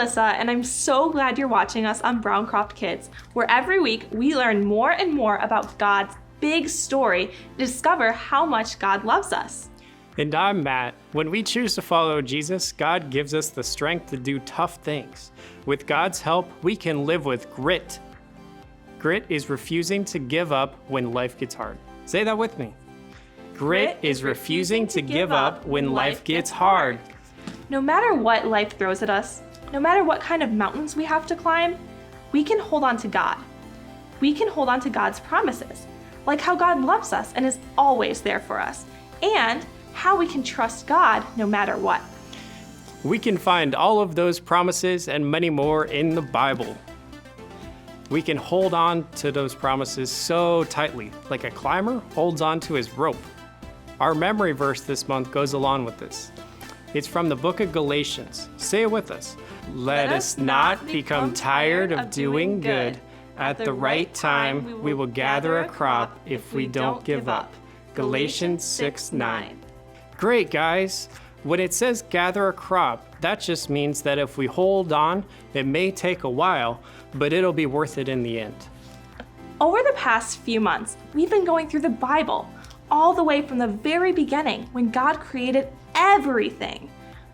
Alyssa, and I'm so glad you're watching us on Browncroft Kids, where every week we learn more and more about God's big story to discover how much God loves us. And I'm Matt. When we choose to follow Jesus, God gives us the strength to do tough things. With God's help, we can live with grit. Grit is refusing to give up when life gets hard. Say that with me. Grit is refusing to give up when life gets hard. No matter what life throws at us, no matter what kind of mountains we have to climb, we can hold on to God. We can hold on to God's promises, like how God loves us and is always there for us, and how we can trust God no matter what. We can find all of those promises and many more in the Bible. We can hold on to those promises so tightly, like a climber holds on to his rope. Our memory verse this month goes along with this. It's from the book of Galatians. Say it with us. Let us not become tired of doing good. At the right time, we will gather a crop if we don't give up. Galatians 6:9. Great, guys. When it says gather a crop, that just means that if we hold on, it may take a while, but it'll be worth it in the end. Over the past few months, we've been going through the Bible, all the way from the very beginning when God created everything.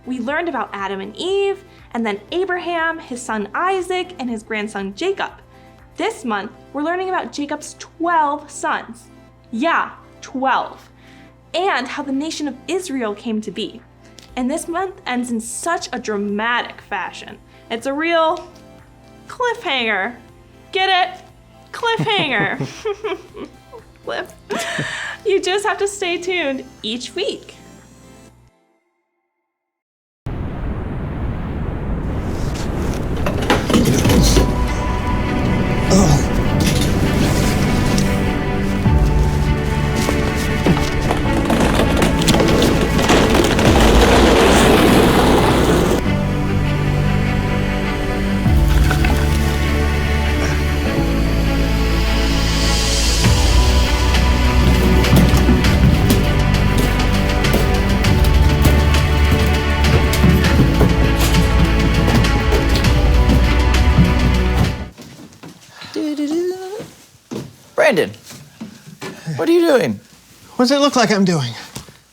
We learned about Adam and Eve, and then Abraham, his son Isaac, and his grandson Jacob. This month, we're learning about Jacob's 12 sons. Yeah, 12. And how the nation of Israel came to be. And this month ends in such a dramatic fashion. It's a real cliffhanger. Get it? Cliffhanger. Cliff. You just have to stay tuned each week. Brandon, what are you doing? What does it look like I'm doing?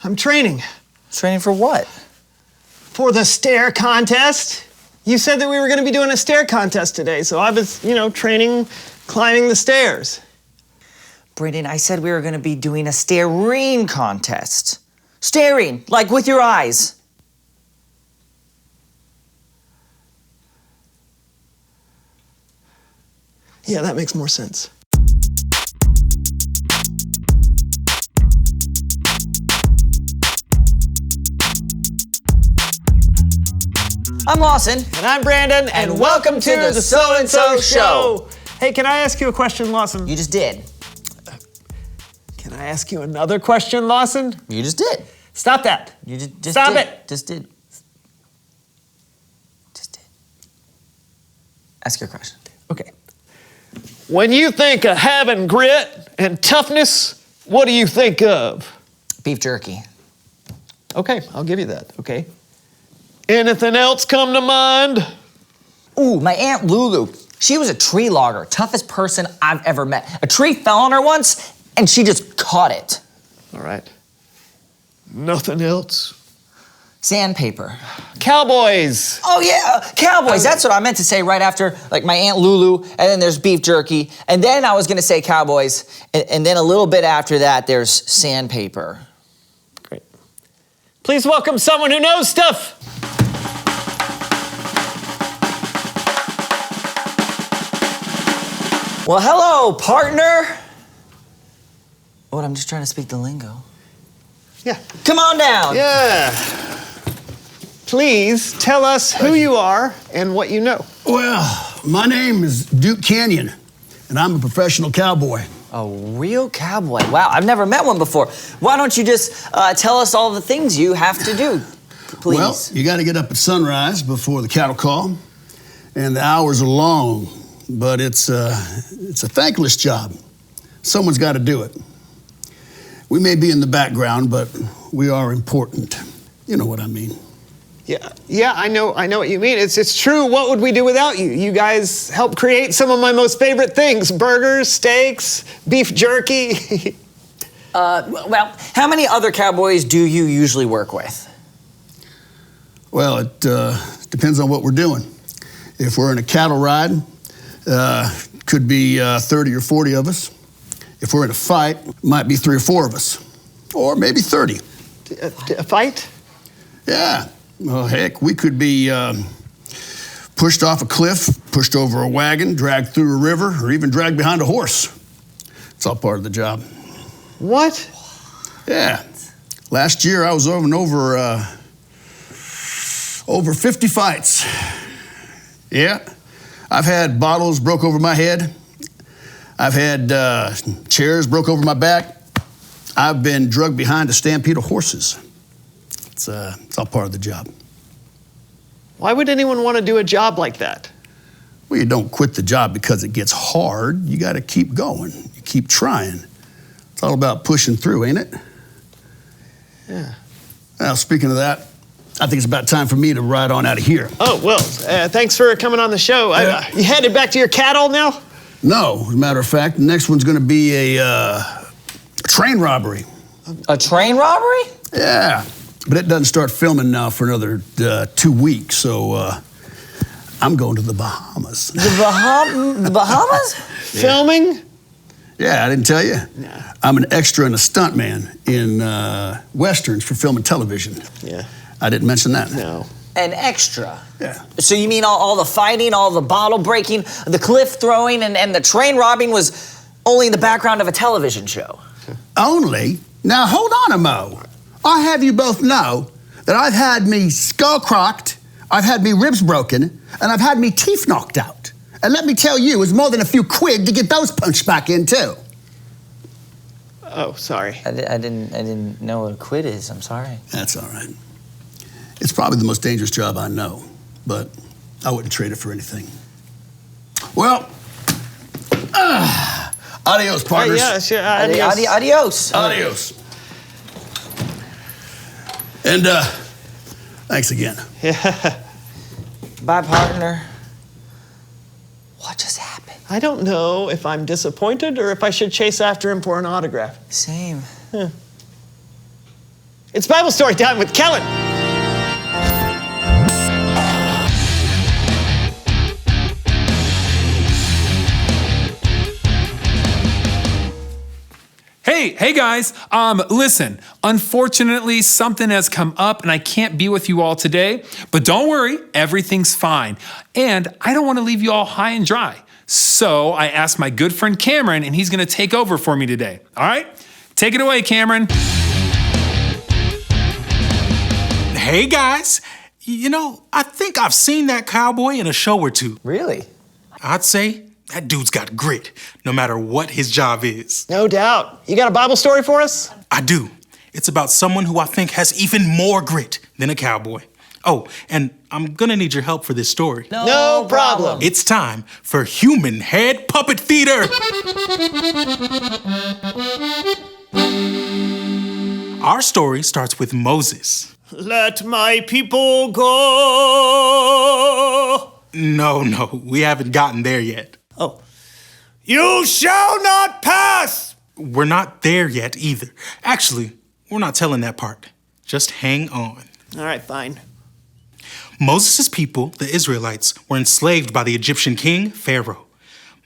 I'm training. Training for what? For the stair contest. You said that we were going to be doing a stair contest today, so I was, training, climbing the stairs. Brandon, I said we were going to be doing a staring contest. Staring, like with your eyes. Yeah, that makes more sense. I'm Lawson. And I'm Brandon, and welcome to the So-and-So Show. Hey, can I ask you a question, Lawson? You just did. Can I ask you another question, Lawson? You just did. Stop that. You just Stop did. it. Just did. Just did. Ask your question. Okay. When you think of having grit and toughness, what do you think of? Beef jerky. Okay, I'll give you that, okay. Anything else come to mind? Ooh, my Aunt Lulu. She was a tree logger, toughest person I've ever met. A tree fell on her once, and she just caught it. All right. Nothing else? Sandpaper. Cowboys. Oh yeah, cowboys. That's what I meant to say right after, like my Aunt Lulu, and then there's beef jerky, and then I was gonna say cowboys, and then a little bit after that, there's sandpaper. Great. Please welcome someone who knows stuff. Well, hello, partner. What, I'm just trying to speak the lingo. Yeah. Come on down. Yeah. Please tell us who you are and what you know. Well, my name is Duke Canyon, and I'm a professional cowboy. A real cowboy. Wow, I've never met one before. Why don't you just tell us all the things you have to do, please? Well, you got to get up at sunrise before the cattle call, and the hours are long, but it's a thankless job. Someone's got to do it. We may be in the background, but we are important. You know what I mean. Yeah, I know what you mean. It's true. What would we do without you? You guys help create some of my most favorite things: burgers, steaks, beef jerky. Well, how many other cowboys do you usually work with? Well, it depends on what we're doing. If we're in a cattle ride, could be 30 or 40 of us. If we're in a fight, might be 3 or 4 of us, or maybe 30. A fight? Yeah. Well, heck, we could be pushed off a cliff, pushed over a wagon, dragged through a river, or even dragged behind a horse. It's all part of the job. What? Yeah. Last year, I was over 50 fights. Yeah. I've had bottles broke over my head. I've had chairs broke over my back. I've been drugged behind a stampede of horses. It's all part of the job. Why would anyone want to do a job like that? Well, you don't quit the job because it gets hard. You got to keep going. You keep trying. It's all about pushing through, ain't it? Yeah. Well, speaking of that, I think it's about time for me to ride on out of here. Oh, well, thanks for coming on the show. You headed back to your cattle now? No, as a matter of fact, the next one's going to be a train robbery. A train robbery? Yeah, but it doesn't start filming now for another 2 weeks, so I'm going to the Bahamas. The Bahamas? Filming? Yeah, I didn't tell you? No. I'm an extra and a stuntman in Westerns for film and television. Yeah. I didn't mention that. No. An extra? Yeah. So you mean all the fighting, all the bottle breaking, the cliff throwing, and the train robbing was only in the background of a television show? Only? Now, hold on a mo. I'll have you both know that I've had me skull crocked, I've had me ribs broken, and I've had me teeth knocked out. And let me tell you, it's more than a few quid to get those punched back in, too. Oh, sorry. I didn't know what a quid is. I'm sorry. That's all right. It's probably the most dangerous job I know, but I wouldn't trade it for anything. Well, adios, partners. Yeah, sure. Adios. Adios. Adios. And thanks again. Bye, partner. What just happened? I don't know if I'm disappointed or if I should chase after him for an autograph. Same. It's Bible story time with Kellen. Hey guys, listen, unfortunately something has come up and I can't be with you all today, but don't worry, everything's fine. And I don't want to leave you all high and dry. So I asked my good friend Cameron and he's gonna take over for me today. All right, take it away, Cameron. Hey guys, you know, I think I've seen that cowboy in a show or two. Really? I'd say that dude's got grit, no matter what his job is. No doubt. You got a Bible story for us? I do. It's about someone who I think has even more grit than a cowboy. Oh, and I'm gonna need your help for this story. No problem. It's time for Human Head Puppet Theater. Our story starts with Moses. Let my people go. No, we haven't gotten there yet. Oh. You shall not pass. We're not there yet either. Actually, we're not telling that part. Just hang on. All right, fine. Moses' people, the Israelites, were enslaved by the Egyptian king, Pharaoh.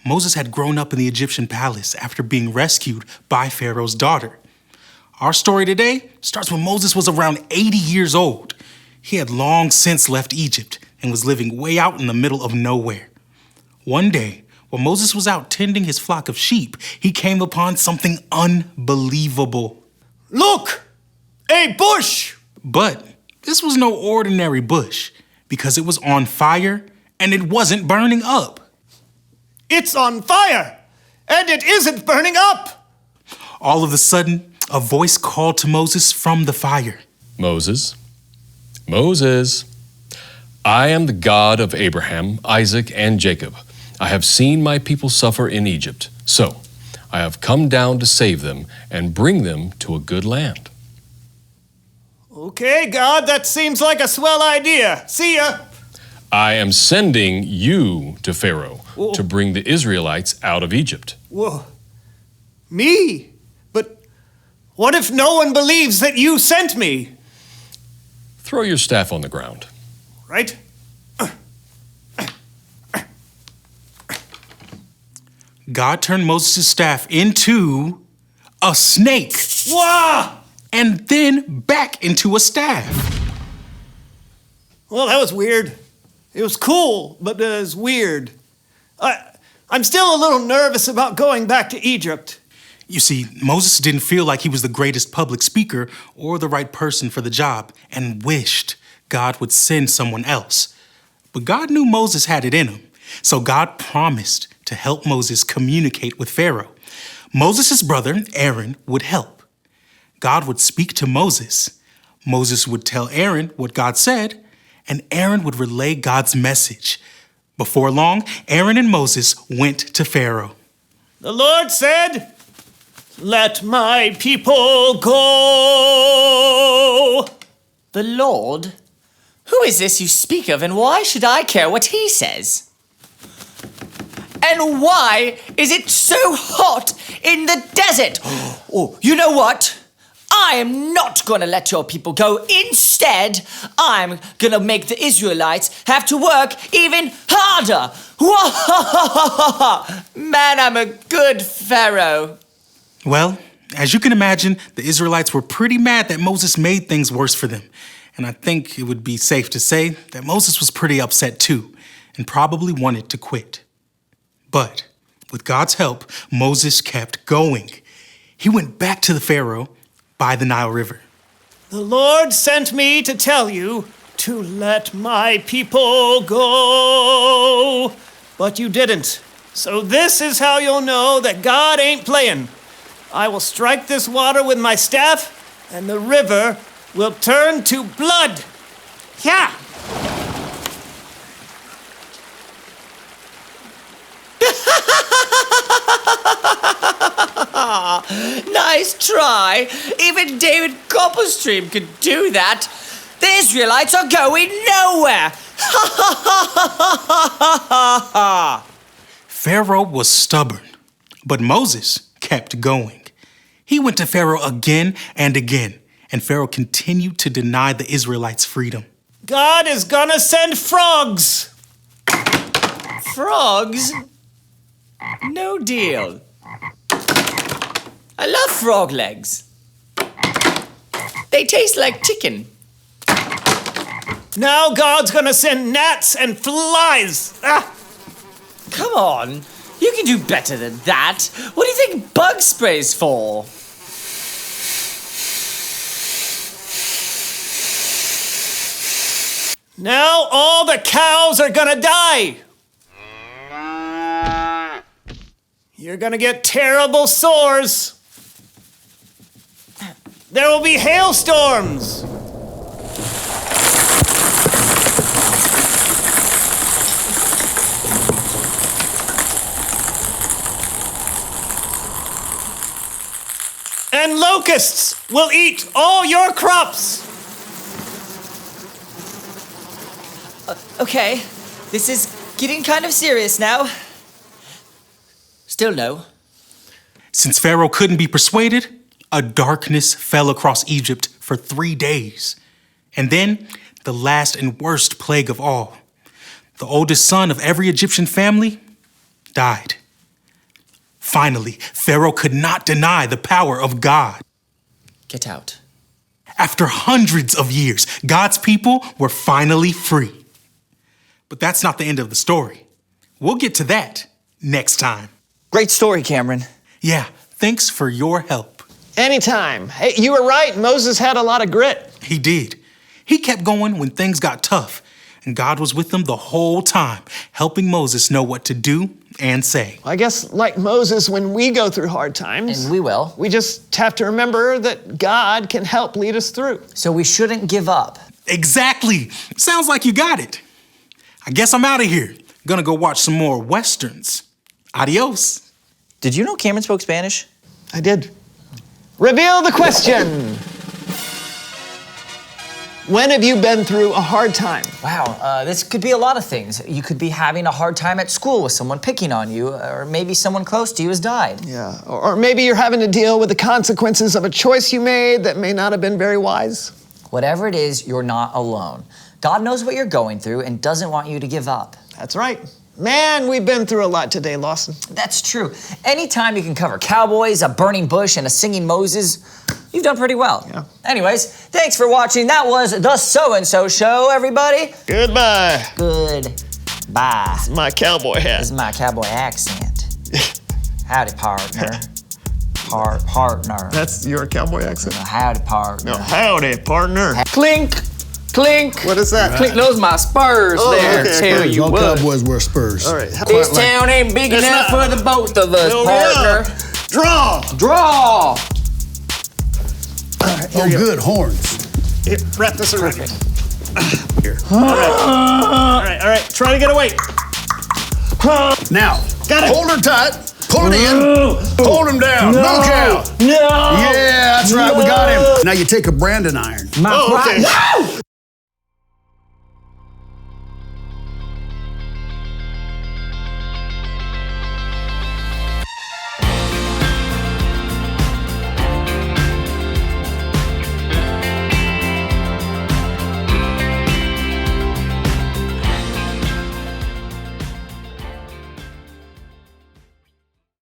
Moses had grown up in the Egyptian palace after being rescued by Pharaoh's daughter. Our story today starts when Moses was around 80 years old. He had long since left Egypt and was living way out in the middle of nowhere. One day, while Moses was out tending his flock of sheep, he came upon something unbelievable. Look! A bush! But this was no ordinary bush because it was on fire and it wasn't burning up. It's on fire! And it isn't burning up! All of a sudden, a voice called to Moses from the fire. Moses, I am the God of Abraham, Isaac, and Jacob. I have seen my people suffer in Egypt, so I have come down to save them and bring them to a good land. Okay, God, that seems like a swell idea. See ya. I am sending you to Pharaoh to bring the Israelites out of Egypt. Whoa. Me? But what if no one believes that you sent me? Throw your staff on the ground. Right? God turned Moses' staff into a snake. Wah! And then back into a staff. Well, that was weird. It was cool, but it was weird. I'm still a little nervous about going back to Egypt. You see, Moses didn't feel like he was the greatest public speaker or the right person for the job and wished God would send someone else. But God knew Moses had it in him, so God promised to help Moses communicate with Pharaoh. Moses' brother, Aaron, would help. God would speak to Moses. Moses would tell Aaron what God said, and Aaron would relay God's message. Before long, Aaron and Moses went to Pharaoh. The Lord said, "Let my people go." The Lord? Who is this you speak of, and why should I care what he says? And why is it so hot in the desert? Oh, you know what? I am not going to let your people go. Instead, I'm going to make the Israelites have to work even harder. Man, I'm a good Pharaoh. Well, as you can imagine, the Israelites were pretty mad that Moses made things worse for them. And I think it would be safe to say that Moses was pretty upset too, and probably wanted to quit. But with God's help, Moses kept going. He went back to the Pharaoh by the Nile River. The Lord sent me to tell you to let my people go. But you didn't. So this is how you'll know that God ain't playing. I will strike this water with my staff, and the river will turn to blood. Yeah. Nice try. Even David Copperstream could do that. The Israelites are going nowhere. Pharaoh was stubborn, but Moses kept going. He went to Pharaoh again and again, and Pharaoh continued to deny the Israelites freedom. God is gonna send frogs. Frogs? No deal. I love frog legs. They taste like chicken. Now God's gonna send gnats and flies. Ah. Come on, you can do better than that. What do you think bug spray's for? Now all the cows are gonna die. You're gonna get terrible sores. There will be hailstorms. And locusts will eat all your crops. Okay, this is getting kind of serious now. Still no. Since Pharaoh couldn't be persuaded, a darkness fell across Egypt for 3 days. And then the last and worst plague of all. The oldest son of every Egyptian family died. Finally, Pharaoh could not deny the power of God. Get out. After hundreds of years, God's people were finally free. But that's not the end of the story. We'll get to that next time. Great story, Cameron. Yeah, thanks for your help. Anytime. Hey, you were right. Moses had a lot of grit. He did. He kept going when things got tough, and God was with him the whole time, helping Moses know what to do and say. I guess like Moses, when we go through hard times, And we will. we just have to remember that God can help lead us through. So we shouldn't give up. Exactly. Sounds like you got it. I guess I'm out of here. Gonna go watch some more Westerns. Adios. Did you know Cameron spoke Spanish? I did. Reveal the question. When have you been through a hard time? Wow, this could be a lot of things. You could be having a hard time at school with someone picking on you, or maybe someone close to you has died. Yeah, or maybe you're having to deal with the consequences of a choice you made that may not have been very wise. Whatever it is, you're not alone. God knows what you're going through and doesn't want you to give up. That's right. Man, we've been through a lot today, Lawson. That's true. Anytime you can cover cowboys, a burning bush, and a singing Moses, you've done pretty well. Yeah. Anyways, thanks for watching. That was the So-and-So Show, everybody. Goodbye. Goodbye. My cowboy hat. This is my cowboy accent. Howdy, partner. Partner. That's your cowboy accent? Howdy, partner. No, howdy, partner. Clink, clink. What is that? Clink, those my spurs there. okay, Tell okay. you All what. cowboys wear spurs. All right. This town ain't big enough for the both of us, partner. Draw. Draw. Oh, good, horns. Here, wrap this around me. Here. All right. Try to get away. Now, Got it. hold her tight. Pull it in. Hold him down. No cow. No. Yeah, that's right. We got him. Now you take a branding iron. My Oh, okay. No!